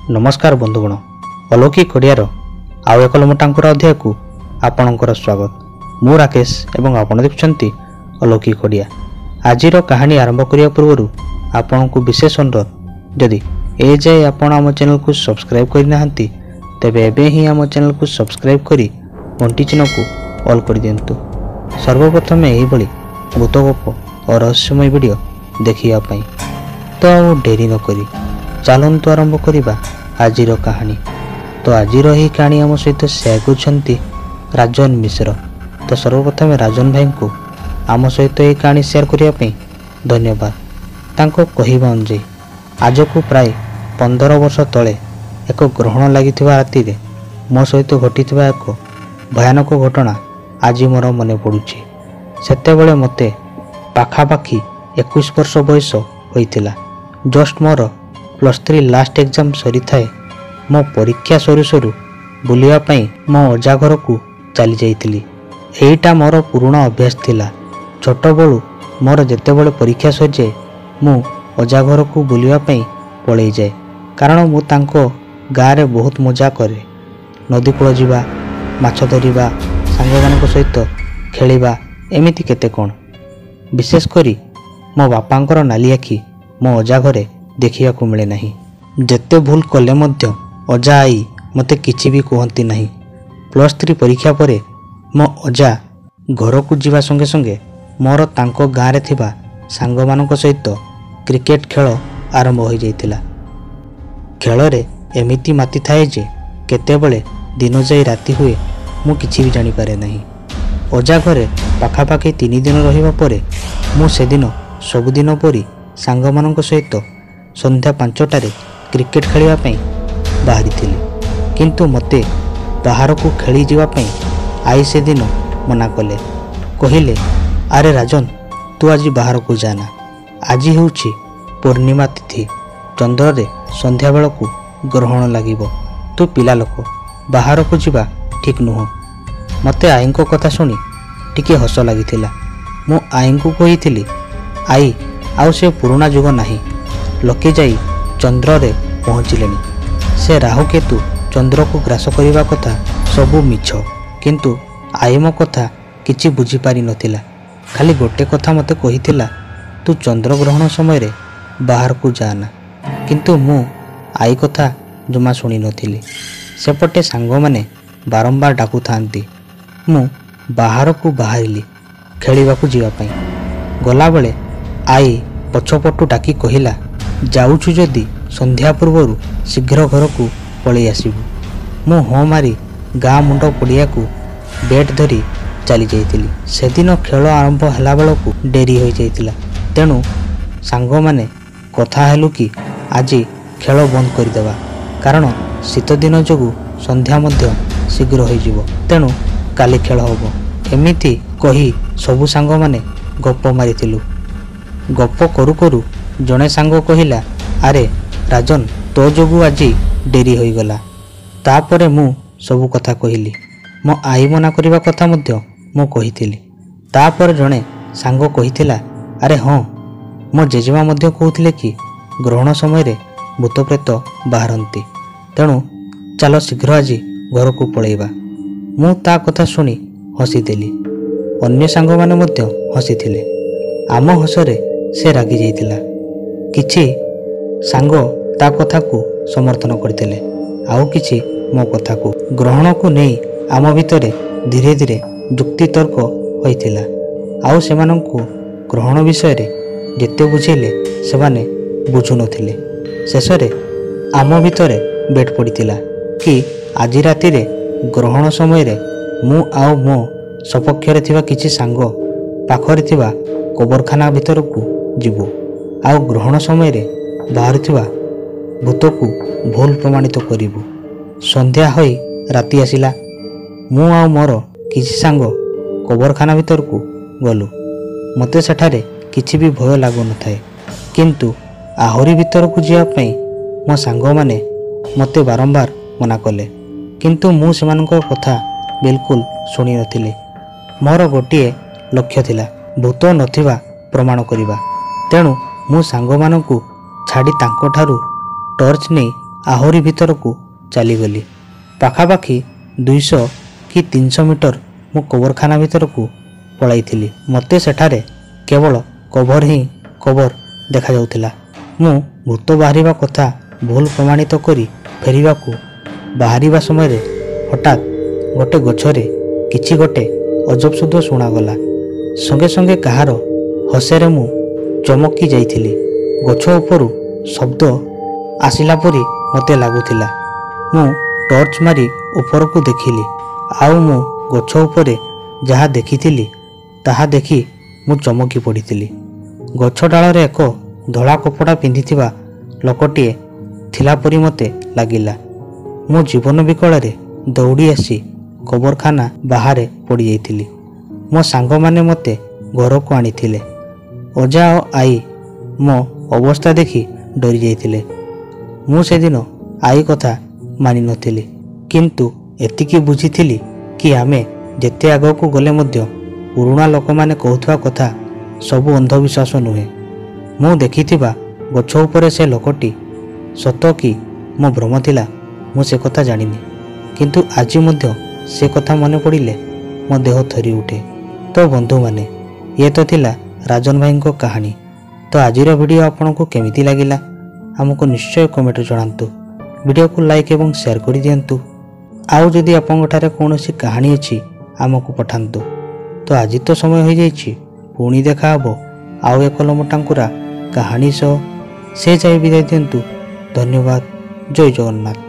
नमस्कार बंधुगण अलौकिक ओडियार आउ एक लमटांकुर अध्याय को आपणकर स्वागत। मु राकेश एवं आपण देखुछंती अलौकिक ओडिया। आजिर कहानी आरंभ करिया पूर्व आपण को विशेष अनुरोध, जदि ए जाए आपण आम चैनल को सब्सक्राइब करना हांती तेबे एबे ही आम चैनल को सब्सक्राइब करी घंटी चिन्ह को ऑल कर दियंतु। सर्वप्रथम एही बळी भूत गप और रहस्यमय वीडियो देखिया पई तो आउ डेरी न करी चलतु आरंभ करिबा आजिर कहानी। तो आजिर ही कहानी आम सहित शेयर करछंती राजन मिश्र। तो सर्वप्रथम राजन भाई को आम सहित यह कहानी शेयर करिया पई धन्यवाद। तांको कहिबा अनुसार आज को प्राय 15 वर्ष तले एक ग्रहण लागिथिबा राति रे मो सहित घटिथिबा एक भयानक घटना आज मोर मने पड़ुछि। सेतेबेले मते पाखापाखी 21 वर्ष बयस होइतिला। जस्ट मोर +3 लास्ट एग्जाम सरी थाए मो परीक्षा सरू सरू बुलिया पई मो अजा घर को चली जाइतिली। एईटा मोर पुराना अभ्यास थिला। छोट बळू मोर जेतेबेले परीक्षा सरी जाए मु अजा घर को बुलिया पई पळेई जाए, कारण मु तांको गाँ रे बहुत मजा करे। नदी कूल जीवा, माछ धरिबा, सांगमानक सहित खेलिबा, एमिति केते कोन। विशेष करी मो बापांकर नाली आखि मो अजा घरे देखिया को मिले नहीं। जेते भूल कले मध्य अजा आई मते किछि भी कहंती नहीं। +3 परीक्षा परे मो अजा घर को जीवा संगे संगे मोर तांको गाँ रे थिबा सांगमानक सहित क्रिकेट खेल आरंभ हो जाइतिला। खेल रे एमिति माती थाए जे केतेबेले दिन जाई राति हुए मु किछि भी जानि पारे नहीं। अजा घरे पाखापाखी 3 दिन रहिबा परे मु से दिन सबुदिन परी सांगमानक सहित संध्या 5टारे क्रिकेट खेलिया पई बाहरी थिली, किंतु मते बाहर को खेली जीवा पई आई से दिन मना कले। कहिले, अरे राजन तू आज बाहर को जाना, आज हेउछि पूर्णिमा तिथि, चंद्र रे संध्या बेल को ग्रहण लागिबो, तू पिला लोक बाहर को जीवा ठीक नुह। मते आई को कथा सुनी टिके हस लागिथिला। मु आई को कहिथिली, आई आउ से पुराना जुग नाही, लोके जाई चंद्र रे पहुँचिलेनी। से राहु केतु चंद्र को ग्रास करिबा कथा सबु मिछ, किंतु आई मो कथा किछि बुझी पारि नथिला। खाली गोटे कथा मते कहिथिला, तू चंद्र ग्रहण समय रे बाहर को जाना, किंतु मु आई कथा जमा सुनी नथिली। सेपटे सांग माने बारंबार डाकु थांती। मु बाहर को बाहरिली खेलिबा को जीवा पई। गला बेले आई पछपटु डाकी कहिला, जाउछु जदि संध्या पूर्व शीघ्र घर को पलि आसबु। मु हाँ मारी गाँ मुंड पड़िया को बैट धरी चली जाइतिली। सेदिन खेल आरंभ होला बेलू डेरी हो जाइतिला, तेणु सांग माने कथा हेलु कि आज खेल बंद करदेवा, कारण शीत दिन जोगु संध्या मध्य शीघ्र हो जिवो, तेणु काली खेल होबो। एमिति कही सबु सांग माने गप मारिथिलु। गप करू करू जने सांग कहिला, अरे राजन तो जोगु आज डेरी हो गला। तापरे मु सबु कथा कहिली। मो आई मना करिबा कथा मध्य मु कहिथिली। तापर जने सांग कहिथिला, अरे हाँ मो जेजेमा मध्य कहूथिले कि ग्रहण समय रे भूत प्रेत बाहरंती, तेणु चलो शीघ्र आज घर को पळेबा। मु ता कथा सुनी हसीदेली। अन्य सांग माने मध्य हसीथिले। आम हसरे से रागी जाइतिला। किछि सांग ता कथा को समर्थन करथिले, आउ किछि मो कथा को। ग्रहण को नहीं आम भितरे धीरे धीरे जुक्ति तर्क होइतिला। आउ सेमानंकु ग्रहण विषय रे जेते बुझेले सेमाने बुझु नथिले। शेषरे आम भितरे बेट पड़ितिला कि आज राति रे ग्रहण समय रे मु आउ मो सपक्ष रे थिबा किछि सांग पाखरे थिबा कबरखाना भितर को जीवु, आउ ग्रहण समय रे बाहर थिबा भूत को भूल प्रमाणित करिबु। संध्या होई राति आसिला। मु आ मोर किछि सांग कबरखाना भितर को गलु। मते सेठारे किछि भी भय लागु न थाए, किंतु आहुरी भितर को जिया पई मो सांग माने मते बारंबार मना कले, किंतु मु सेमानकर कथा बिल्कुल सुनी नथिली। मोर गोटिए लक्ष्य थिला भूत नथिबा प्रमाण करिबा, तेणु मु सांग मानकु छाड़ी तांको ठारू टॉर्च नहीं ଆହୁରି ଭିତରକୁ ଚାଲିଗଲି। ପାଖାପାଖି 200 କି 300 ମିଟର ମୁଁ କବରଖାନା ଭିତରକୁ ପଳାଇଥିଲି। ମୋତେ ସେଠାରେ କେବଳ କବର ହିଁ କବର ଦେଖାଯାଉଥିଲା। ମୁଁ ଭୂତ ବାହାରିବା କଥା ଭୁଲ ପ୍ରମାଣିତ କରି ଫେରିବାକୁ ବାହାରିବା ସମୟରେ ହଠାତ୍ ଗୋଟେ ଗଛରେ କିଛି ଗୋଟେ ଅଜବ ଶବ୍ଦ ଶୁଣାଗଲା। ସଙ୍ଗେ ସଙ୍ଗେ କାହାର ହସରେ ମୁଁ ଚମକି ଯାଇଥିଲି। ଗଛ ଉପରୁ ଶବ୍ଦ ଆସିଲା ପରି ମୋତେ ଲାଗୁଥିଲା। ମୁଁ ଟର୍ଚ୍ଚ ମାରି ଉପରକୁ ଦେଖିଲି, ଆଉ ମୁଁ ଗଛ ଉପରେ ଯାହା ଦେଖିଥିଲି ତାହା ଦେଖି ମୁଁ ଚମକି ପଡ଼ିଥିଲି। ଗଛ ଡାଳରେ ଏକ ଧଳା କପଡ଼ା ପିନ୍ଧିଥିବା ଲୋକଟିଏ ଥିଲା ପରି ମୋତେ ଲାଗିଲା। ମୁଁ ଜୀବନ ବିକଳରେ ଦୌଡ଼ି ଆସି କବରଖାନା ବାହାରେ ପଡ଼ିଯାଇଥିଲି। ମୋ ସାଙ୍ଗମାନେ ମୋତେ ଘରକୁ ଆଣିଥିଲେ। ଅଜା ଓ ଆଈ ମୋ ଅବସ୍ଥା ଦେଖି ଡରି ଯାଇଥିଲେ। ମୁଁ ସେଦିନ ଆଈ କଥା ମାନିନଥିଲି, କିନ୍ତୁ ଏତିକି ବୁଝିଥିଲି କି ଆମେ ଯେତେ ଆଗକୁ ଗଲେ ମଧ୍ୟ ପୁରୁଣା ଲୋକମାନେ କହୁଥିବା କଥା ସବୁ ଅନ୍ଧବିଶ୍ୱାସ ନୁହେଁ। ମୁଁ ଦେଖିଥିବା ଗଛ ଉପରେ ସେ ଲୋକଟି ସତ କି ମୋ ଭ୍ରମ ଥିଲା ମୁଁ ସେ କଥା ଜାଣିନି, କିନ୍ତୁ ଆଜି ମଧ୍ୟ ସେ କଥା ମନେ ପଡ଼ିଲେ ମୋ ଦେହ ଥରି ଉଠେ। ତ ବନ୍ଧୁମାନେ, ଇଏ ତ ଥିଲା ରାଜନ ଭାଇଙ୍କ କାହାଣୀ। ତ ଆଜିର ଭିଡ଼ିଓ ଆପଣଙ୍କୁ କେମିତି ଲାଗିଲା ଆମକୁ ନିଶ୍ଚୟ କମେଣ୍ଟରେ ଜଣାନ୍ତୁ। ଭିଡ଼ିଓକୁ ଲାଇକ୍ ଏବଂ ସେୟାର କରିଦିଅନ୍ତୁ। ଆଉ ଯଦି ଆପଣଙ୍କଠାରେ କୌଣସି କାହାଣୀ ଅଛି ଆମକୁ ପଠାନ୍ତୁ। ତ ଆଜି ତ ସମୟ ହୋଇଯାଇଛି, ପୁଣି ଦେଖା ହେବ ଆଉ ଏକ ଲମ୍ବଟାଙ୍କୁରା କାହାଣୀ ସହ। ସେ ଯାଇ ବିଦାୟ ଦିଅନ୍ତୁ। ଧନ୍ୟବାଦ। ଜୟ ଜଗନ୍ନାଥ।